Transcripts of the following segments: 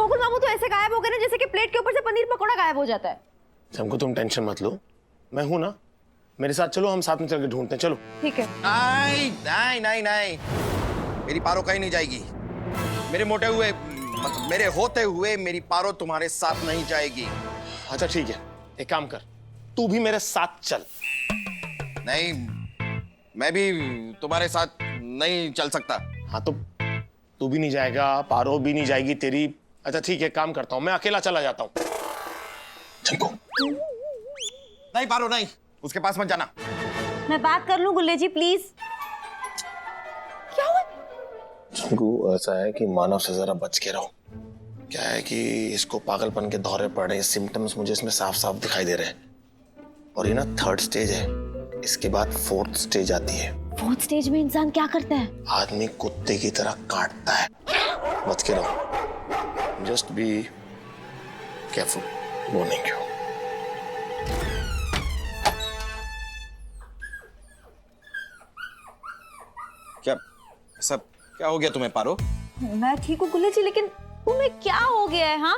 गोकुल मामू तो ऐसे गायब हो गए ना जैसे कि प्लेट के ऊपर से पनीर पकौड़ा गायब हो जाता है। हमको तुम टेंशन मत लो, मैं हूं ना, मेरे साथ चलो, हम साथ में चल के ढूंढते हैं, चलो। ठीक है। नहीं नहीं नहीं नहीं, मेरी पारो कहीं नहीं जाएगी। मेरे मोटे हुए मतलब मेरे होते हुए मेरी पारो तुम्हारे साथ नहीं जाएगी। अच्छा ठीक है, एक काम कर, तू भी मेरे साथ चल। नहीं, मैं भी तुम्हारे साथ नहीं चल सकता। हाँ तो तू भी नहीं जाएगा, पारो भी नहीं जाएगी तेरी। अच्छा ठीक है, काम करता हूँ, मैं अकेला चला जाता हूँ। चंकू। नहीं पारो नहीं, उसके पास मत जाना। मैं बात कर लूं गुल्ले जी प्लीज। क्या हुआ? चंकू ऐसा है कि मानव से जरा बच के रहो। क्या है कि इसको पागलपन के दौरे पड़ रहे हैं, सिम्टम्स मुझे इसमें साफ साफ दिखाई दे रहे हैं। और ये ना 3rd स्टेज है, इसके बाद 4th स्टेज आती है। 4th स्टेज में इंसान क्या करता है? आदमी कुत्ते की तरह काटता है। बच के रहो, just be careful, warning you. क्या सब क्या हो गया तुम्हें पारो? मैं ठीक हूँ गुल्ले जी, लेकिन तुम्हें क्या हो गया है? हाँ,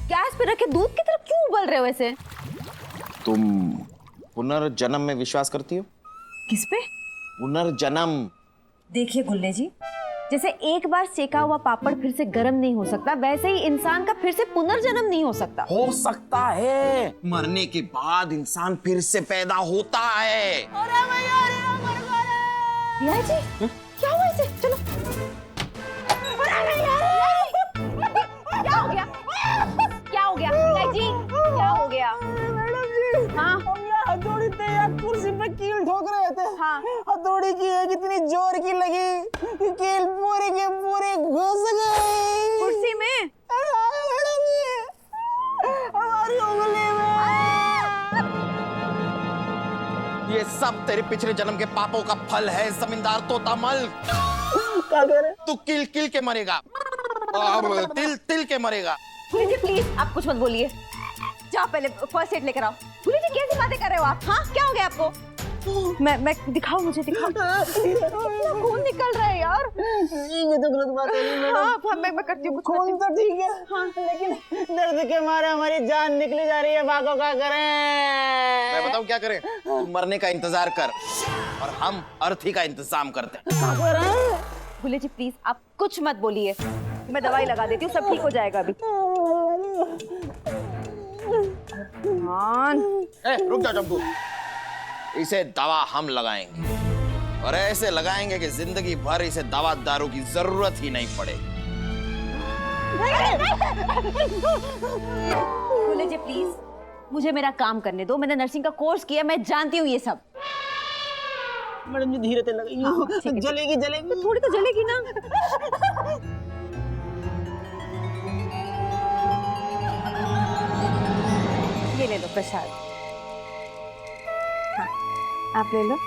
गैस पे रखे दूध की तरफ क्यों उबल रहे हो ऐसे? तुम पुनर्जन्म में विश्वास करती हो? किस पे? पुनर्जन्म। देखिए गुल्ले जी, जैसे एक बार सेका हुआ पापड़ फिर से गर्म नहीं हो सकता, वैसे ही इंसान का फिर से पुनर्जन्म नहीं हो सकता। हो सकता है, मरने के बाद इंसान फिर से पैदा होता है। रिया जी, क्या हुआ इसे? चलो। क्या हो गया? क्या हो गया? रिया जी, क्या हो गया? मैडम जी, हाँ? हम यहाँ हथौड़ी तैयार कुर्सी पे कील ठोक रहे थे। हाँ। हथौड़ी की एक इतनी जोर की लगी कि कील पूरे के पूरे घुस गई कुर्सी में? मैडम जी, हमारी उंगली में। ये सब तेरे पिछले जन्म के पापों का फल है, जमींदार तोतामल। क्या कह रहे? तू किल किल के मरेगा, तिल तिल के मरेगा। गुल्ले जी प्लीज आप कुछ मत बोलिए, जाओ पहले फर्स्ट एड लेकर आओ। गुल्ले जी कैसी बातें कर रहे हो आप? हाँ, क्या हो गया आपको? मैं दिखाओ, मुझे दिखाओ। खून निकल रहा है यार। ये तो गलत बात है मैडम। हाँ, मैं करती हूँ। खून तो ठीक है, हाँ, लेकिन दर्द के मारे हमारी जान निकली जा रही है। भागो, क्या करें? मैं बताऊं क्या करें? तू मरने का इंतजार कर और हम अर्थी का इंतजाम करते हैं। क्या करें? गुल्ले जी प्लीज आप कुछ मत बोलिए, मैं दवाई लगा देती हूँ, सब ठीक हो जाएगा अभी। रुक जा चंपू, इसे दवा हम लगाएंगे और ऐसे लगाएंगे कि जिंदगी भर इसे दवा दारू की जरूरत ही नहीं पड़े। गुल्ले जी प्लीज मुझे मेरा काम करने दो, मैंने नर्सिंग का कोर्स किया, मैं जानती हूँ ये सब। मैडम जी धीरे से लगाइए। हाँ, ठीक है। जलेगी जलेगी। थोड़ी तो जलेगी ना। ये ले लो प्रसाद। हाँ, आप ले लो।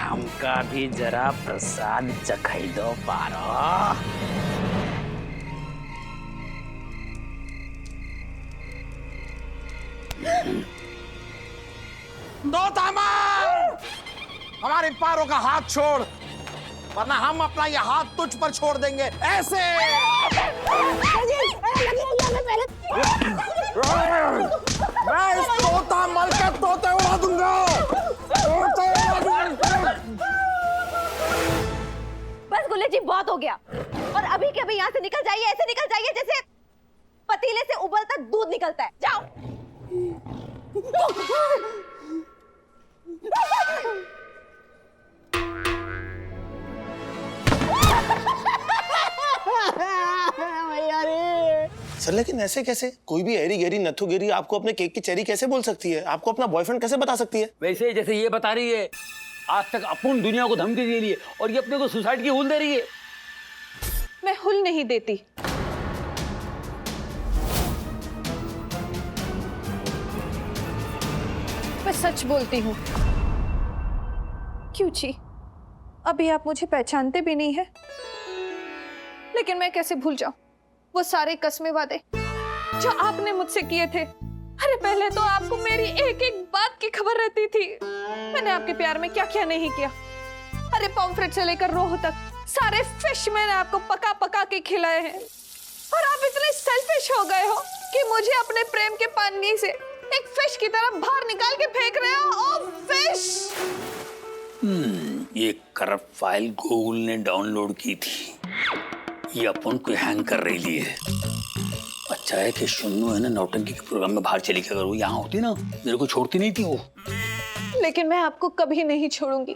हमका भी जरा प्रसाद चखाई दो पारो। हमारे पारों का हाथ छोड़, वरना हम अपना ये हाथ तुझ पर छोड़ देंगे। ऐसे मैं इस तोतामल के तोते उड़ा दूंगा। बस गुल्ले जी बहुत हो गया, और अभी के अभी यहाँ से निकल जाइए, ऐसे निकल जाइए जैसे पतीले से उबलता दूध निकलता है। जाओ। सर लेकिन ऐसे कैसे? कोई भी एरी गेरी नथु गेरी आपको अपने केक की चेरी कैसे बोल सकती है? आपको अपना बॉयफ्रेंड कैसे बता सकती है? वैसे जैसे ये बता रही है आज तक अपूर्ण दुनिया को धमकी दे रही है और ये अपने को सुसाइड की हुल दे रही है। मैं हुल नहीं देती। मैं सच बोलती हूँ। क्यों जी, अभी आप मुझे पहचानते भी नहीं है, लेकिन मैं कैसे भूल जाऊं? वो सारे कस्मे वादे जो आपने मुझसे किए थे। अरे पहले तो आपको मेरी एक एक बात की खबर रहती थी। मैंने आपके प्यार में क्या क्या नहीं किया। अरे पॉम्फ्रेट से लेकर रोह तक सारे फिश मैंने आपको पका पका के खिलाए हैं। और आप इतने सेल्फिश हो गए हो कि मुझे अपने प्रेम के पानी से एक फिश की तरह बाहर निकाल के फेंक रहे हो। ओ फिश! ये करप्ट फाइल गूगल ने डाउनलोड की थी, ये अपन को हैंग कर रही है। अच्छा है कि सुन्नू है ना नौटंकी के प्रोग्राम में बाहर चली गई। अगर वो यहाँ होती ना मेरे को छोड़ती नहीं थी वो। लेकिन मैं आपको कभी नहीं छोड़ूंगी,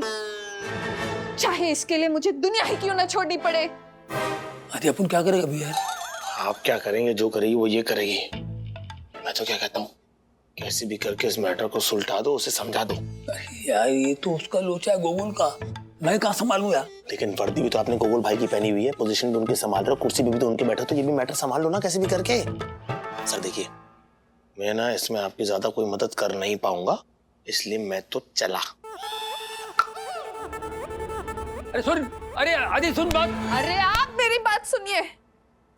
चाहे इसके लिए मुझे दुनिया ही क्यों ना छोड़नी पड़े। अरे अपन क्या करेंगे अभी यार? आप क्या करेंगे? जो करेगी वो ये करेगी। मैं तो क्या कहता हूँ, कैसे भी करके इस मैटर को सुलझा दो, उसे समझा दो। अरे यार ये तो उसका लोचा है गोगुल का, मैं कहाँ संभालूं यार? लेकिन वर्दी भी तो आपने गोगुल भाई की पहनी हुई है, पोजीशन भी उनकी संभाल रहे हो, कुर्सी पे भी तो उनके बैठे, तो ये भी मैटर संभाल लो ना कैसे भी करके। सर देखिए, मैं ना इसमें आपकी ज्यादा कोई मदद कर नहीं पाऊंगा, इसलिए मैं तो चला। अरे सुन, अरे आदि सुन बात। अरे आप मेरी बात सुनिए।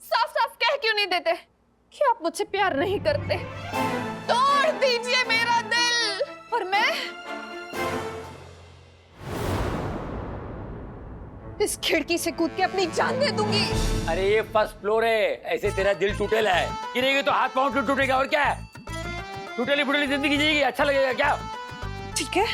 साफ साफ कह क्यों नहीं देते कि आप मुझसे प्यार नहीं करते? तोड़ दीजिए मेरा दिल और मैं इस खिड़की से कूद के अपनी जान दे दूंगी। अरे ये फर्स्ट फ्लोर है, ऐसे तेरा दिल टूटेला है, गिरेगी तो हाथ पांव टूटेगा और क्या है? टूटेली फुटेली जिंदगी जिएगी, अच्छा लगेगा क्या? ठीक है,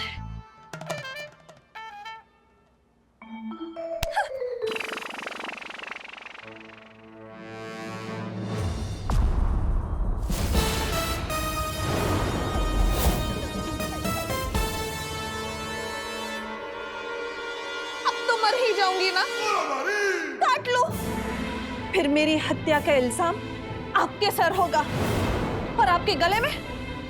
मर ही जाऊंगी ना, काट लो, फिर मेरी हत्या का इल्जाम आपके सर होगा और आपके गले में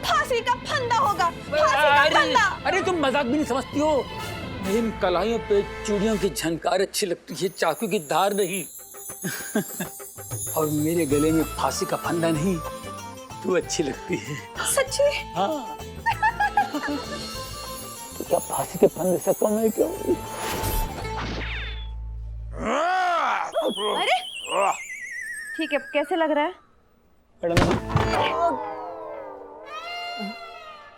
फांसी का फंदा होगा। फांसी का फंदा। अरे तुम मजाक भी नहीं समझती हो। इन कलाइयों पे चूड़ियों की झनकार अच्छी लगती है, चाकू की धार नहीं। और मेरे गले में फांसी का फंदा नहीं, तू अच्छी लगती है। सच्ची? हाँ। तो क्या फांसी के फंदे से कम है क्यों? अरे ठीक है, कैसे लग रहा है?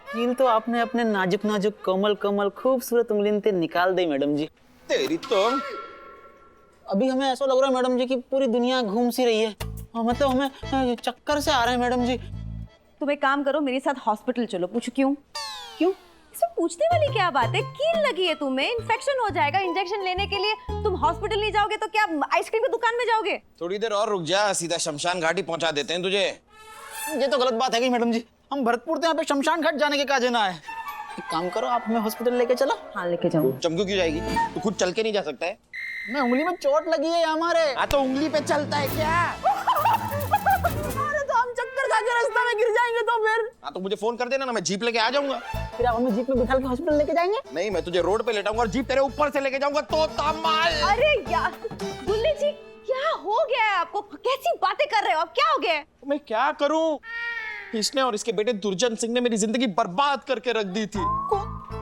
कील तो आपने अपने नाजुक नाजुक कोमल कोमल खूबसूरत उंगली से निकाल दी मैडम जी। तेरी तो अभी हमें ऐसा लग रहा है मैडम जी कि पूरी दुनिया घूम सी रही है, मतलब हमें चक्कर से आ रहे हैं मैडम जी। तुम एक काम करो, मेरे साथ हॉस्पिटल चलो। पूछो क्यों? क्यों? इसमें पूछने वाली क्या बात है? कील लगी है तुम्हें, इन्फेक्शन हो जाएगा। इंजेक्शन लेने के लिए तुम हॉस्पिटल नहीं जाओगे तो क्या आइसक्रीम की दुकान में जाओगे? थोड़ी देर और रुक जा, सीधा शमशान घाट ही पहुंचा देते हैं तुझे। ये तो गलत बात है कि मैडम जी, हम भरतपुर से यहाँ पे शमशान घाट जाने के क्या जना है। एक काम करो, आप हमें हॉस्पिटल लेके चलो। हाँ लेके जाऊँ। चमकू क्यों जाएगी? तू खुद चल के नहीं जा सकता है? मैं उंगली में चोट लगी है हमारे। हाँ तो उंगली पे चलता है क्या? अरे तो हम चक्कर खा के रास्ते में गिर जाएंगे तो फिर? हाँ तो मुझे फोन कर देना ना, मैं जीप लेके आ जाऊंगा। फिर आप हमें जीप में बिठा के हॉस्पिटल लेके जाएंगे? नहीं, मैं तुझे रोड पे लेटाऊंगा और जीप तेरे ऊपर से लेके जाऊंगा तो तमाल। अरे यार दुल्ले जी, क्या हो गया है आपको? कैसी बातें कर रहे हो आप? क्या हो गया है? मैं क्या करूं? इसने और इसके बेटे दुर्जन सिंह ने मेरी जिंदगी बर्बाद करके रख दी थी।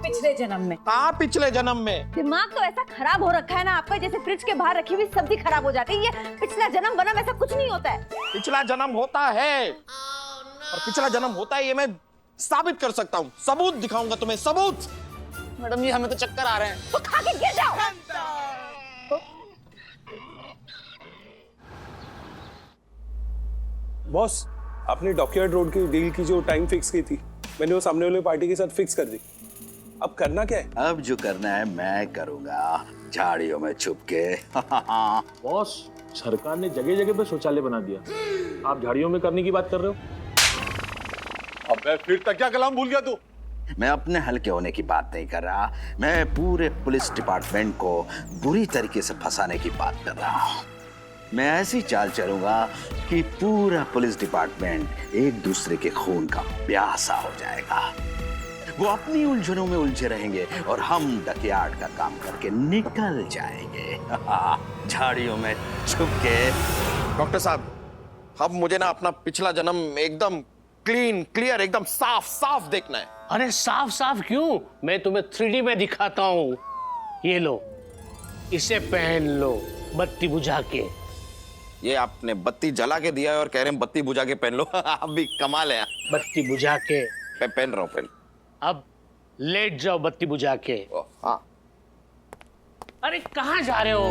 पिछले जन्म में? हाँ पिछले जन्म में। दिमाग तो ऐसा खराब हो रखा है ना आपका, जैसे फ्रिज के बाहर रखी हुई सब्जी खराब हो जाती है। ये पिछला जन्म बनम ऐसा कुछ नहीं होता है। पिछला जन्म होता है और पिछला जन्म होता है, ये मैं साबित कर सकता हूँ। सबूत दिखाऊंगा तुम्हें, सबूत। मैडम जी हमें तो चक्कर आ रहे हैं। तो खा के गिर जाओ। बॉस, आपने डॉकयार्ड रोड की डील की जो टाइम फिक्स की थी, मैंने वो सामने वाले पार्टी के साथ फिक्स कर दी। अब करना क्या है? अब जो करना है मैं करूंगा, झाड़ियों में छुप के। बॉस, सरकार ने जगह जगह पे शौचालय बना दिया, आप झाड़ियों में करने की बात कर रहे हो? अबे फिर तक क्या कलाम भूल गया तू? मैं अपने हल्के होने की बात नहीं कर रहा, मैं पूरे पुलिस डिपार्टमेंट को बुरी तरीके से फंसाने की बात कर रहा हूँ। मैं ऐसी चाल चलूंगा कि पूरा पुलिस डिपार्टमेंट एक दूसरे के खून का प्यासा हो जाएगा। वो अपनी उलझनों में उलझे रहेंगे और हम डकयार्ड का काम करके निकल जाएंगे। झाड़ियों में छुप के। डॉक्टर साहब, अब मुझे ना अपना पिछला जन्म एकदम क्लीन क्लियर, एकदम साफ साफ देखना है। अरे साफ साफ क्यों? मैं तुम्हें 3D में दिखाता हूँ। ये लो, इसे पहन लो बत्ती बुझा के। ये आपने बत्ती जला के दिया है और कह रहे हैं बत्ती बुझा के पहन लो। आप भी कमाल है। बत्ती बुझा के पहन रहा हूँ पहन। अब लेट जाओ बत्ती बुझा के। हाँ। अरे कहाँ जा रहे हो?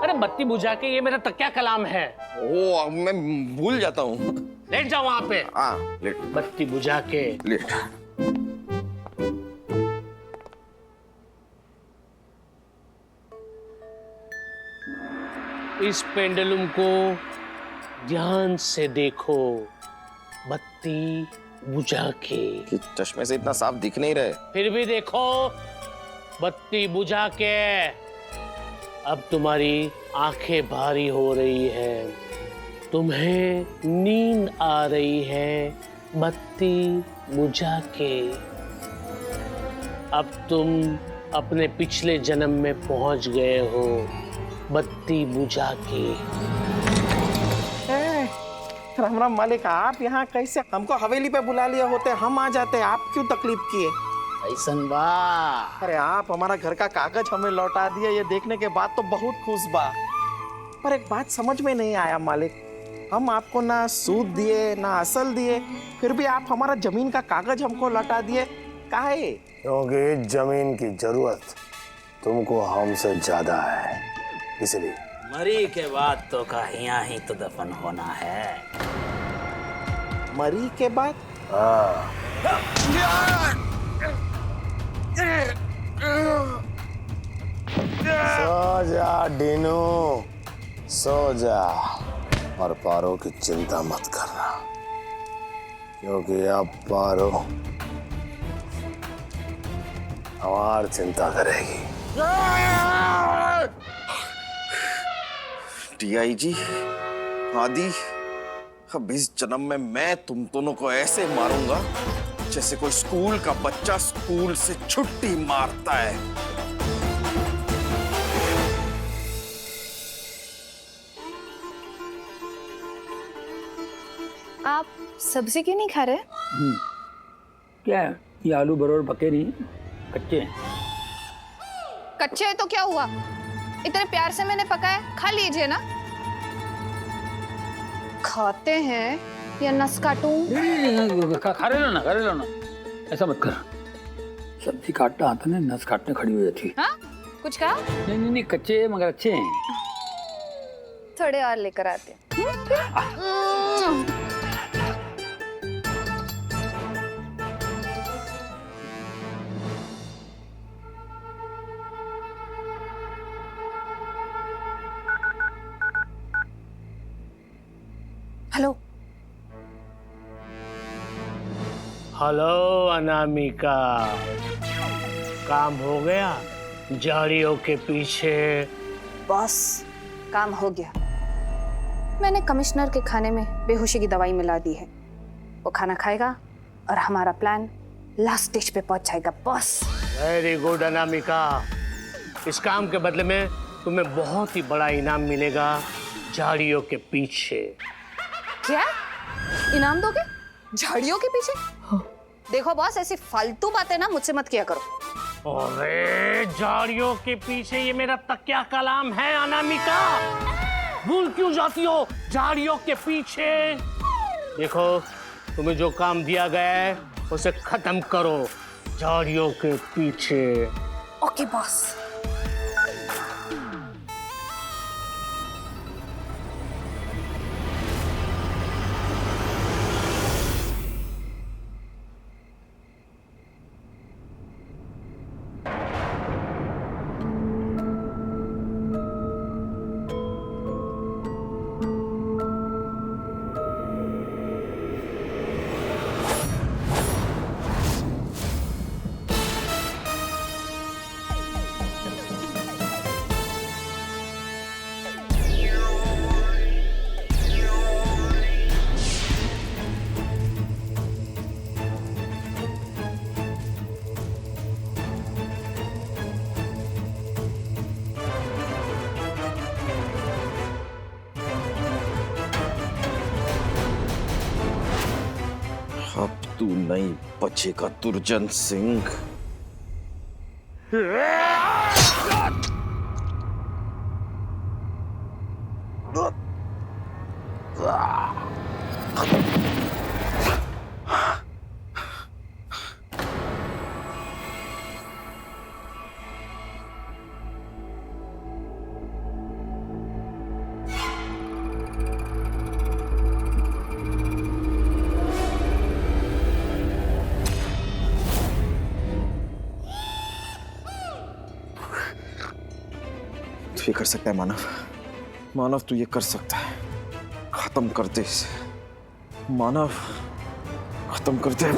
अरे बत्ती बुझा के, ये मेरा तकिया कलाम है। ओ मैं भूल जाता हूँ। लेट जाओ वहां पे। हाँ लेट। बत्ती बुझा के लेट। इस पेंडुलम को ध्यान से देखो, बत्ती बुझा के। कि चश्मे से इतना साफ दिख नहीं रहे। फिर भी देखो, बत्ती बुझा के। अब तुम्हारी आंखें भारी हो रही है, तुम्हें नींद आ रही है, बत्ती बुझा के। अब तुम अपने पिछले जन्म में पहुंच गए हो, बत्ती बुझा के। राम राम मालिक, आप यहाँ कैसे? हमको हवेली पे बुला लिया होते, हम आ जाते, आप क्यों तकलीफ किए? ऐसन बा। अरे आप हमारा घर का कागज हमें लौटा दिए, ये देखने के बाद तो बहुत खुश बा। पर एक बात समझ में नहीं आया मालिक, हम आपको ना सूद दिए ना असल दिए, फिर भी आप हमारा जमीन का कागज हमको लौटा दिए, काहे? क्योंकि जमीन की जरूरत तुमको हमसे ज्यादा है, इसलिए। मरी के बाद तो कहिया ही तो दफन होना है। मरी के बाद? हाँ। सो जा डीनू, सो जा, और पारो की चिंता मत करना, क्योंकि अब पारो हमारी चिंता करेगी। DIG आदि, अब इस जन्म में मैं तुम दोनों को ऐसे मारूंगा जैसे कोई स्कूल का बच्चा स्कूल से छुट्टी मारता है। आप सब्जी क्यों नहीं खा रहे? क्या है? ये आलू बरोबर पके नहीं, कच्चे हैं। कच्चे है तो क्या हुआ? इतने प्यार से मैंने पकाया, खा लीजिए ना। खाते हैं या नस काटूं? खा रहे लो ना, ऐसा मत कर। सब्जी काटता आता ना, नस काटने खड़ी हो जाती। हाँ? कुछ कहा? नहीं, कच्चे मगर अच्छे हैं। थोड़े और लेकर आते हैं। हेलो। हेलो अनामिका, काम हो गया झाड़ियों के पीछे? बॉस, काम हो गया। मैंने कमिश्नर के खाने में बेहोशी की दवाई मिला दी है, वो खाना खाएगा और हमारा प्लान लास्ट स्टेज पे पहुंच जाएगा बॉस। वेरी गुड अनामिका, इस काम के बदले में तुम्हें बहुत ही बड़ा इनाम मिलेगा झाड़ियों के पीछे। क्या इनाम दोगे झाड़ियों के पीछे? हाँ। देखो बॉस, ऐसी फालतू बातें ना मुझसे मत किया करो। अरे झाड़ियों के पीछे ये मेरा तकिया कलाम है अनामिका, भूल क्यों जाती हो? झाड़ियों के पीछे। देखो, तुम्हें जो काम दिया गया है उसे खत्म करो, झाड़ियों के पीछे। Okay boss. अब तू नहीं बचेगा दुर्जन सिंह। तू ये कर सकता है मानव, मानव तू ये कर सकता है। खत्म कर दे इसे मानव, खत्म कर दे।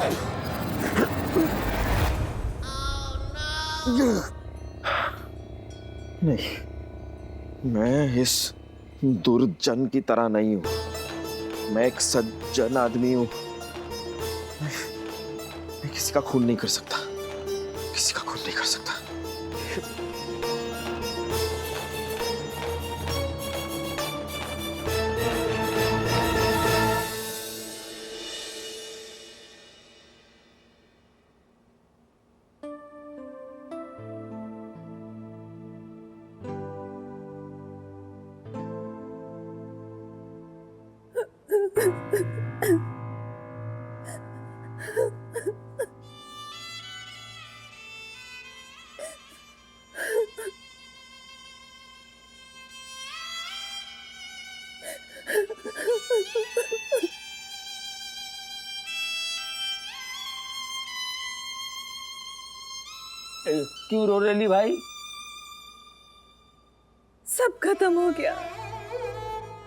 नहीं, मैं इस दुर्जन की तरह नहीं हूं। मैं एक सज्जन आदमी हूं। मैं किसी का खून नहीं कर सकता, किसी का खून नहीं कर सकता। क्यों रो रही भाई? सब खत्म हो गया।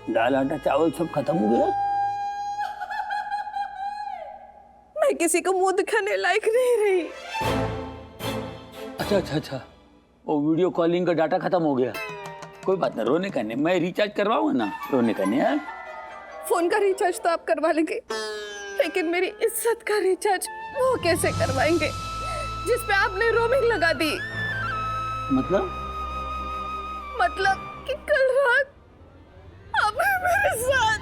दाल आटा चावल सब खत्म हो गया? मैं किसी को मुंह दिखाने लायक नहीं रही। अच्छा अच्छा अच्छा, वो वीडियो कॉलिंग का डाटा खत्म हो गया। कोई बात ना, रोने का नहीं, मैं रिचार्ज करवाऊंगा ना, रोने का नहीं है। फोन का रिचार्ज तो आप करवा लेंगे, लेकिन मेरी इज्जत का रिचार्ज वो कैसे करवाएंगे जिस पे आपने रोमिंग लगा दी? मतलब कि कल रात आपने मेरे साथ।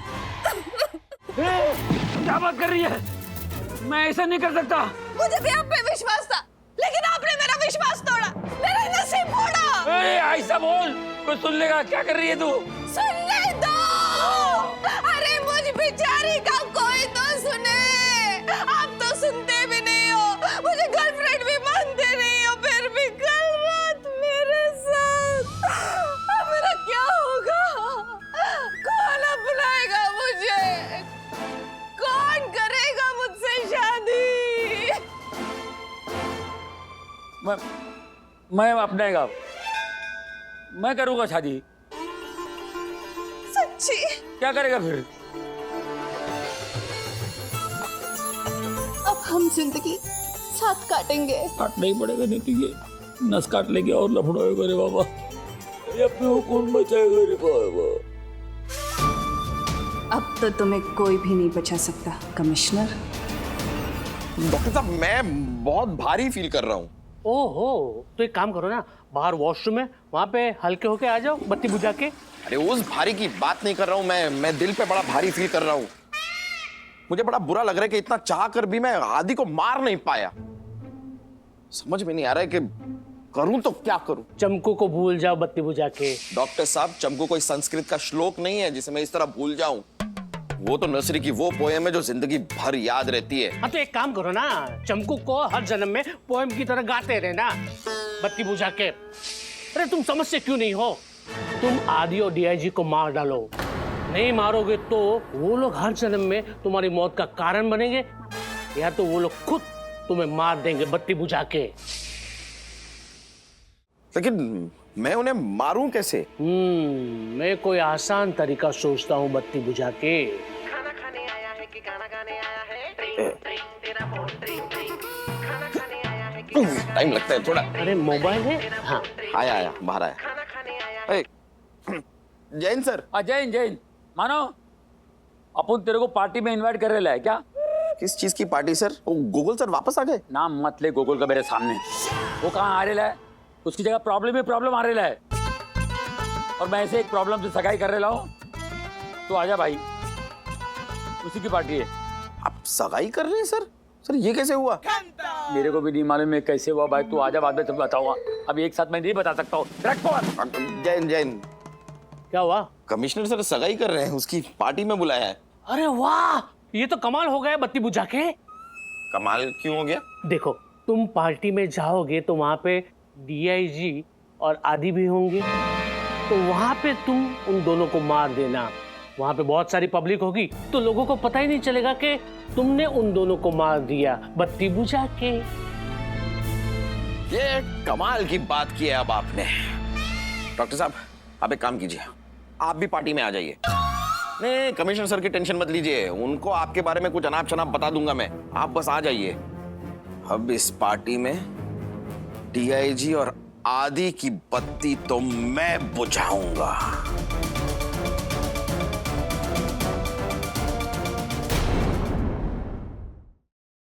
क्या बात कर रही है? मैं ऐसा नहीं कर सकता। मुझे भी आप पे विश्वास था, लेकिन आपने मेरा विश्वास तोड़ा, मेरा नसीब फोड़ा। ऐसा बोल, कोई सुन लेगा। क्या कर रही है तू? सुनने दो। अरे मुझ बेचारी का कोई तो सुने। आप तो सुनते भी नहीं हो, मुझे गर्लफ्रेंड भी मानते नहीं हो, फिर भी कल रात मेरे साथ। अब मेरा क्या होगा? कौन अपनाएगा मुझे? कौन करेगा मुझसे शादी? मैं अपनाएगा, मैं करूंगा शादी। सच्ची? क्या करेगा फिर? अब हम जिंदगी साथ काटेंगे। काटना ही पड़ेगा, नहीं तो ये नस काट लेंगे और लफड़ा होगा रे बाबा। ये अपने को कौन बचाएगा रे बाबा? अब तो तुम्हें कोई भी नहीं बचा सकता कमिश्नर। डॉक्टर साहब, मैं बहुत भारी फील कर रहा हूँ। ओहो, तो एक काम करो ना, बाहर वॉशरूम है, वहाँ पे हल्के होके आ जाओ, बत्ती बुझा के। अरे उस भारी की बात नहीं कर रहा हूँ मैं दिल पे बड़ा भारी फील कर रहा हूँ। मुझे बड़ा बुरा लग रहा है कि इतना चाह कर भी मैं आदि को मार नहीं पाया। समझ में नहीं आ रहा है कि करूं तो क्या करूं। चमकू को भूल जाओ बत्ती बुझा के। डॉक्टर साहब, चमकू कोई संस्कृत का श्लोक नहीं है जिसे मैं इस तरह भूल जाऊं। वो तो नर्सरी की वो पोएम है जो जिंदगी भर याद रहती है। हाँ तो एक काम करो ना, चमकू को हर जन्म में पोएम की तरह गाते रहना बत्ती बुझा के। अरे तुम समझते क्यों नहीं हो? तुम आदि और डीआईजी को मार डालो, नहीं मारोगे तो वो लोग हर जन्म में तुम्हारी मौत का कारण बनेंगे, या तो वो लोग खुद तुम्हें मार देंगे बत्ती बुझा के। लेकिन मैं उन्हें मारूं कैसे? मैं कोई आसान तरीका सोचता हूँ बत्ती बुझा के। खाना खाने आया है कि गाना गाने आया है? तेरा फोन खाने आया है कि टाइम लगता है थोड़ा। अरे मोबाइल है? हाँ आया बाहर आया। जैन सर। जैन मानो, अपन तेरे को पार्टी में इनवाइट कर रहे है क्या? किस चीज की पार्टी सर? वो गूगल सर वापस आ गए? नाम मत ले गूगल का मेरे सामने। वो कहाँ आ रहा है? उसकी जगह प्रॉब्लम आ रहा है, और मैं ऐसे एक प्रॉब्लम से सगाई कर रहा हूँ। तो आजा भाई, उसी की पार्टी है। आप सगाई कर रहे हैं सर? सर ये कैसे हुआ? मेरे को भी नहीं मालूम है कैसे हुआ भाई। तू आजा, बाद में तुम बताऊंगा, अभी एक साथ मैं नहीं बता सकता हूँ। जैन क्या हुआ? कमिश्नर सर सगाई कर रहे हैं, उसकी पार्टी में बुलाया है। अरे वाह, ये तो कमाल हो गया बत्ती बुझा के। कमाल क्यों हो गया? देखो, तुम पार्टी में जाओगे तो वहां पे डीआईजी और आदि भी होंगे, तो वहां पे तुम उन दोनों को मार देना। वहां पे बहुत सारी पब्लिक होगी तो लोगों को पता ही नहीं चलेगा कि तुमने उन दोनों को मार दिया बत्ती बुझा के। ये कमाल की बात की है अब आपने। डॉक्टर साहब, आप एक काम कीजिए, आप भी पार्टी में आ जाइए। नहीं, कमिश्नर सर की टेंशन मत लीजिए, उनको आपके बारे में कुछ अनाप शनाप बता दूंगा मैं, आप बस आ जाइए। अब इस पार्टी में डीआईजी और आदि की बत्ती तो मैं बुझाऊंगा।